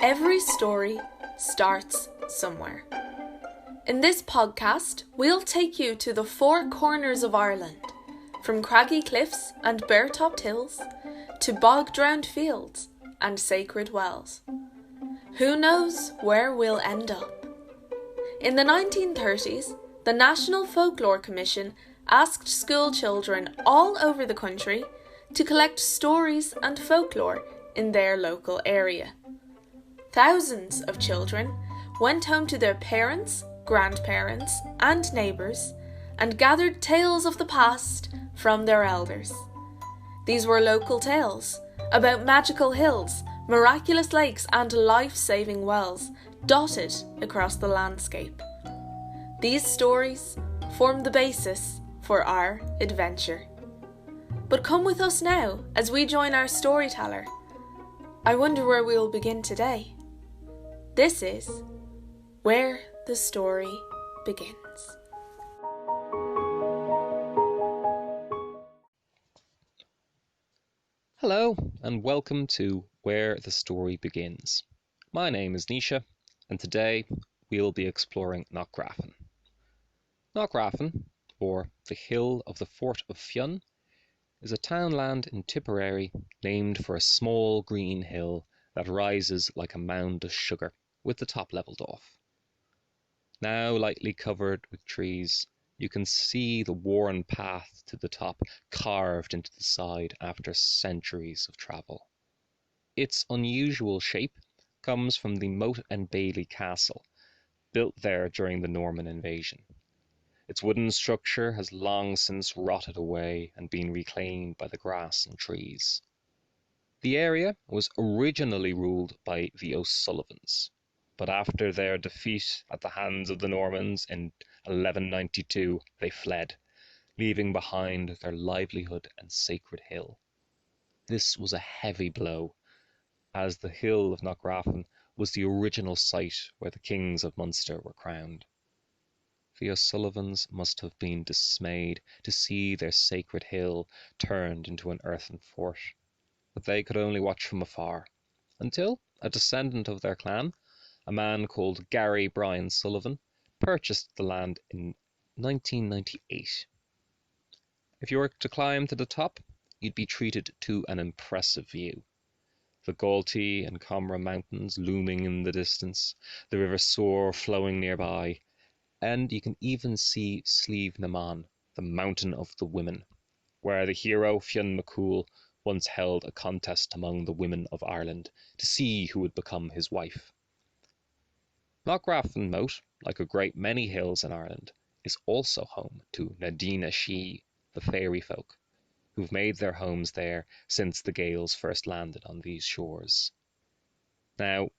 Every story starts somewhere. In this podcast, we'll take you to the four corners of Ireland, from craggy cliffs and bare-topped hills to bog-drowned fields and sacred wells. Who knows where we'll end up? In the 1930s, the National Folklore Commission asked school children all over the country to collect stories and folklore in their local area. Thousands of children went home to their parents, grandparents, and neighbours and gathered tales of the past from their elders. These were local tales about magical hills, miraculous lakes, and life-saving wells dotted across the landscape. These stories form the basis for our adventure. But come with us now as we join our storyteller. I wonder where we will begin today. This is Where the Story Begins. Hello and welcome to Where the Story Begins. My name is Nisha and today we'll be exploring Knockgrafton. Knockgrafton, or the Hill of the Fort of Fionn, is a townland in Tipperary named for a small green hill that rises like a mound of sugar with the top levelled off. Now lightly covered with trees, you can see the worn path to the top carved into the side after centuries of travel. Its unusual shape comes from the Moat and Bailey Castle, built there during the Norman invasion. Its wooden structure has long since rotted away and been reclaimed by the grass and trees. The area was originally ruled by the O'Sullivans, but after their defeat at the hands of the Normans in 1192, they fled, leaving behind their livelihood and sacred hill. This was a heavy blow, as the hill of Knockgrafton was the original site where the kings of Munster were crowned. The O'Sullivans must have been dismayed to see their sacred hill turned into an earthen fort, but they could only watch from afar, until a descendant of their clan, a man called Gary Bryan Sullivan, purchased the land in 1998. If you were to climb to the top, you'd be treated to an impressive view. The Galtee and Comra mountains looming in the distance, the River Soar flowing nearby, and you can even see Slieve na Mán, the Mountain of the Women, where the hero Fionn McCool once held a contest among the women of Ireland to see who would become his wife. Knockgrafton Moat, like a great many hills in Ireland, is also home to Nadina Shee, the fairy folk, who've made their homes there since the Gaels first landed on these shores. Now,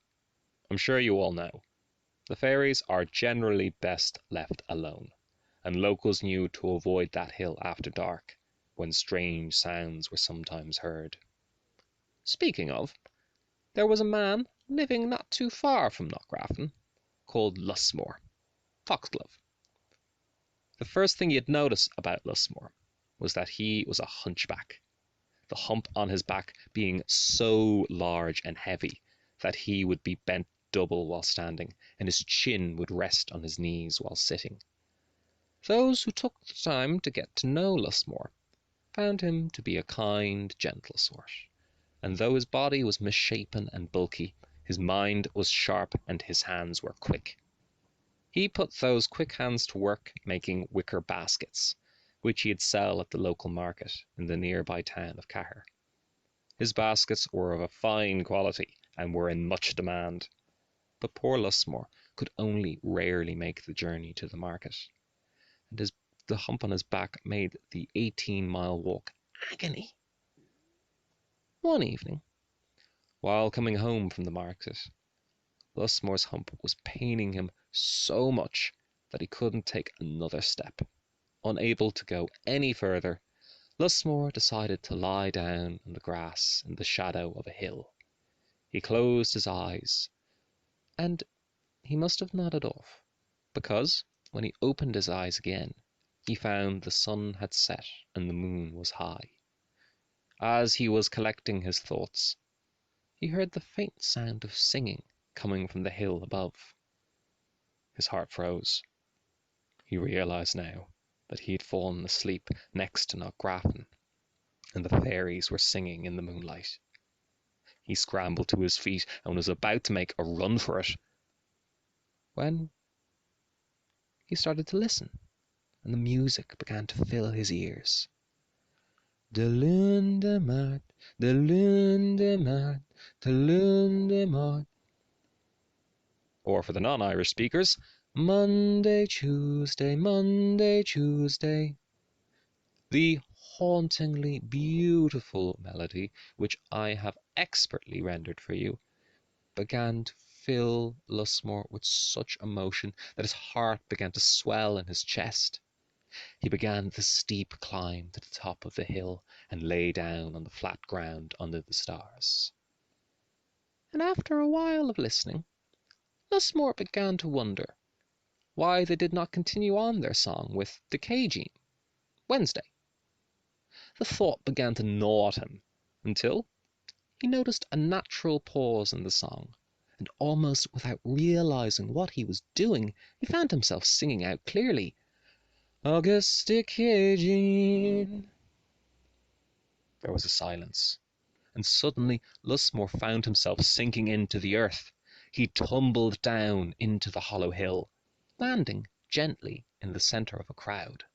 I'm sure you all know, the fairies are generally best left alone, and locals knew to avoid that hill after dark, when strange sounds were sometimes heard. Speaking of, there was a man living not too far from Knockgrafton, called Lusmore, Foxglove. The first thing you'd notice about Lusmore was that he was a hunchback, the hump on his back being so large and heavy that he would be bent double while standing, and his chin would rest on his knees while sitting. Those who took the time to get to know Lusmore found him to be a kind, gentle sort, and though his body was misshapen and bulky, his mind was sharp and his hands were quick. He put those quick hands to work making wicker baskets, which he'd sell at the local market in the nearby town of Cahir. His baskets were of a fine quality and were in much demand, but poor Lusmore could only rarely make the journey to the market, and the hump on his back made the 18-mile walk agony. One evening, while coming home from the market, Lusmore's hump was paining him so much that he couldn't take another step. Unable to go any further, Lusmore decided to lie down on the grass in the shadow of a hill. He closed his eyes, and he must have nodded off, because when he opened his eyes again, he found the sun had set and the moon was high. As he was collecting his thoughts, he heard the faint sound of singing coming from the hill above. His heart froze. He realised now that he had fallen asleep next to Knockgrafton, and the fairies were singing in the moonlight. He scrambled to his feet and was about to make a run for it when he started to listen, and the music began to fill his ears. De lune de maart, de lune de maart, de lune de maart. Or for the non-Irish speakers, Monday, Tuesday, Monday, Tuesday. The hauntingly beautiful melody, which I have expertly rendered for you, began to fill Lusmore with such emotion that his heart began to swell in his chest. He began the steep climb to the top of the hill and lay down on the flat ground under the stars. And after a while of listening, Lusmore began to wonder why they did not continue on their song with the Cagine, Wednesday. The thought began to gnaw at him until he noticed a natural pause in the song, and almost without realizing what he was doing, he found himself singing out clearly, Augusta Cagine. There was a silence, and suddenly Lusmore found himself sinking into the earth. He tumbled down into the hollow hill, landing gently in the centre of a crowd.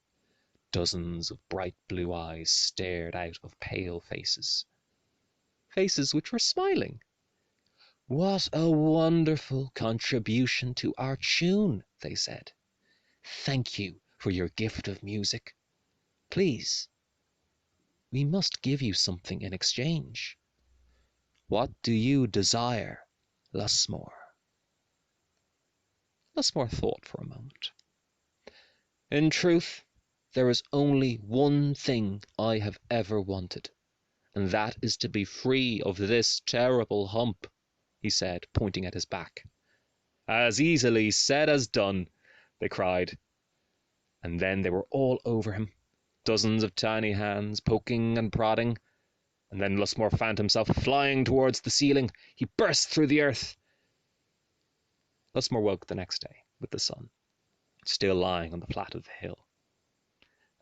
Dozens of bright blue eyes stared out of pale faces. Faces which were smiling. What a wonderful contribution to our tune, they said. Thank you for your gift of music. Please, we must give you something in exchange. What do you desire, Lusmore? Lusmore thought for a moment. In truth, there is only one thing I have ever wanted, and that is to be free of this terrible hump, he said, pointing at his back. As easily said as done, they cried. And then they were all over him, dozens of tiny hands poking and prodding. And then Lusmore found himself flying towards the ceiling. He burst through the earth. Lusmore woke the next day with the sun still lying on the flat of the hill.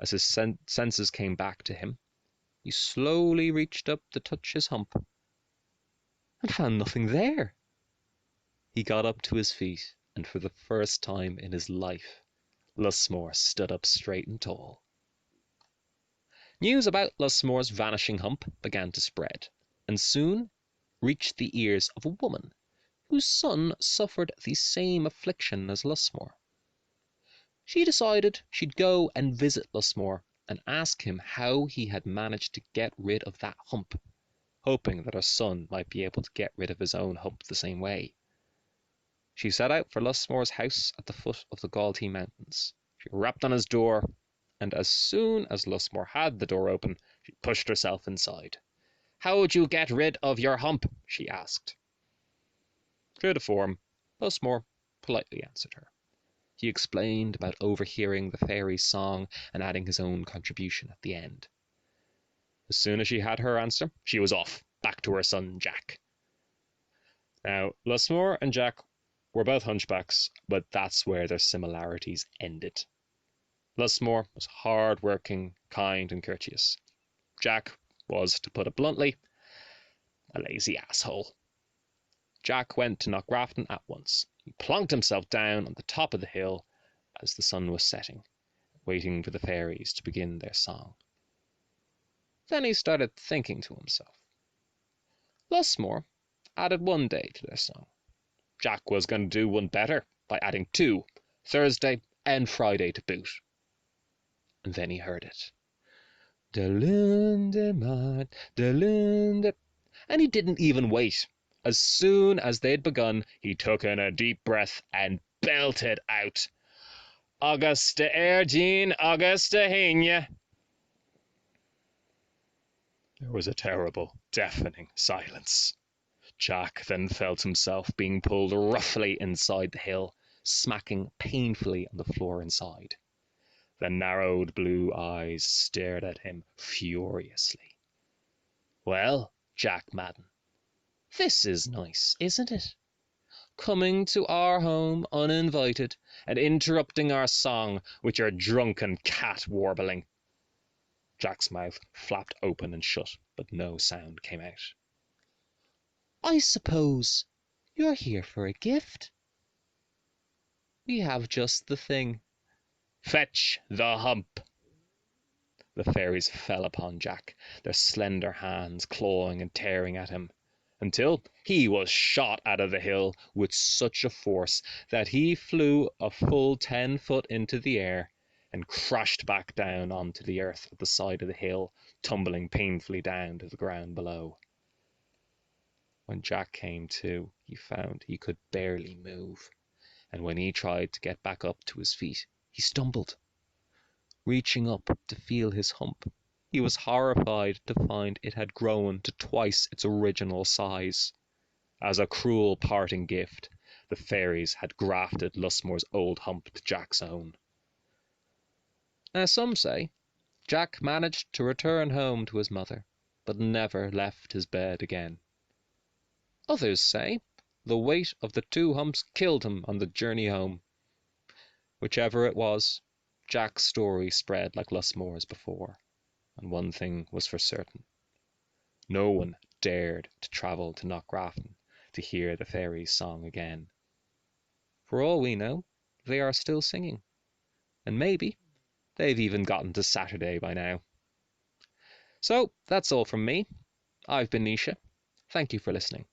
As his senses came back to him, he slowly reached up to touch his hump and found nothing there. He got up to his feet, and for the first time in his life, Lusmore stood up straight and tall. News about Lusmore's vanishing hump began to spread, and soon reached the ears of a woman whose son suffered the same affliction as Lusmore. She decided she'd go and visit Lusmore and ask him how he had managed to get rid of that hump, hoping that her son might be able to get rid of his own hump the same way. She set out for Lusmore's house at the foot of the Galtee Mountains. She rapped on his door, and as soon as Lusmore had the door open, she pushed herself inside. How'd you get rid of your hump? She asked. True to form, Lusmore politely answered her. He explained about overhearing the fairies' song and adding his own contribution at the end. As soon as she had her answer, she was off, back to her son Jack. Now, Lusmore and Jack were both hunchbacks, but that's where their similarities ended. Lusmore was hard-working, kind and courteous. Jack was, to put it bluntly, a lazy asshole. Jack went to Knockgrafton at once. He plonked himself down on the top of the hill as the sun was setting, waiting for the fairies to begin their song. Then he started thinking to himself. Lusmore added one day to their song. Jack was going to do one better by adding 2, Thursday and Friday to boot. And then he heard it. De lune de maart, de lune de... And he didn't even wait. As soon as they'd begun, he took in a deep breath and belted out, Augusta Cagine, Augusta Hinya. There was a terrible, deafening silence. Jack then felt himself being pulled roughly inside the hill, smacking painfully on the floor inside. The narrowed blue eyes stared at him furiously. Well, Jack Madden, this is nice, isn't it? coming to our home uninvited, and interrupting our song with your drunken cat warbling. Jack's mouth flapped open and shut, but no sound came out. I suppose you're here for a gift? We have just the thing. Fetch the hump. The fairies fell upon Jack, their slender hands clawing and tearing at him, until he was shot out of the hill with such a force that he flew a full 10 foot into the air and crashed back down onto the earth at the side of the hill, tumbling painfully down to the ground below. When Jack came to, he found he could barely move, and when he tried to get back up to his feet, he stumbled. Reaching up to feel his hump, he was horrified to find it had grown to twice its original size. As a cruel parting gift, the fairies had grafted Lusmore's old hump to Jack's own. Now some say Jack managed to return home to his mother, but never left his bed again. Others say the weight of the 2 humps killed him on the journey home. Whichever it was, Jack's story spread like Lusmore's before, and one thing was for certain. No one dared to travel to Knockgrafton to hear the fairies' song again. For all we know, they are still singing, and maybe they've even gotten to Saturday by now. So that's all from me. I've been Nisha. Thank you for listening.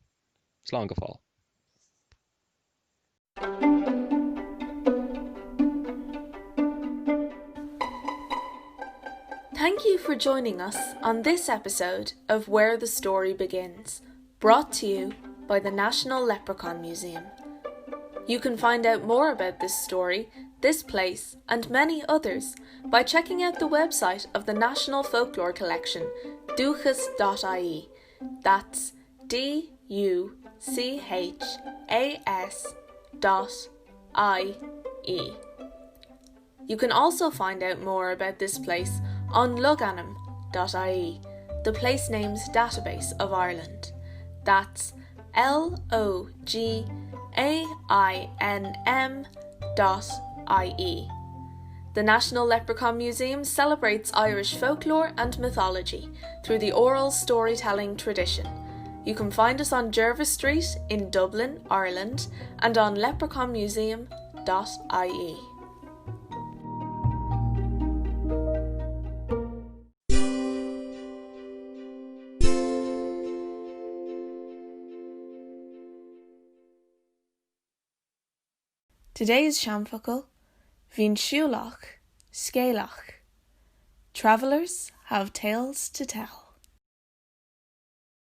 Slán go fóill. Thank you for joining us on this episode of Where the Story Begins, brought to you by the National Leprechaun Museum. You can find out more about this story, this place, and many others by checking out the website of the National Folklore Collection, duchas.ie. That's DUCHAS.IE. You can also find out more about this place on loganum.ie, the place names database of Ireland. That's LOGAINM.ie. The National Leprechaun Museum celebrates Irish folklore and mythology through the oral storytelling tradition. You can find us on Jervis Street in Dublin, Ireland, and on leprechaunmuseum.ie. Today's seanfhocal, Bhín siúlach, scéalach. Travellers have tales to tell.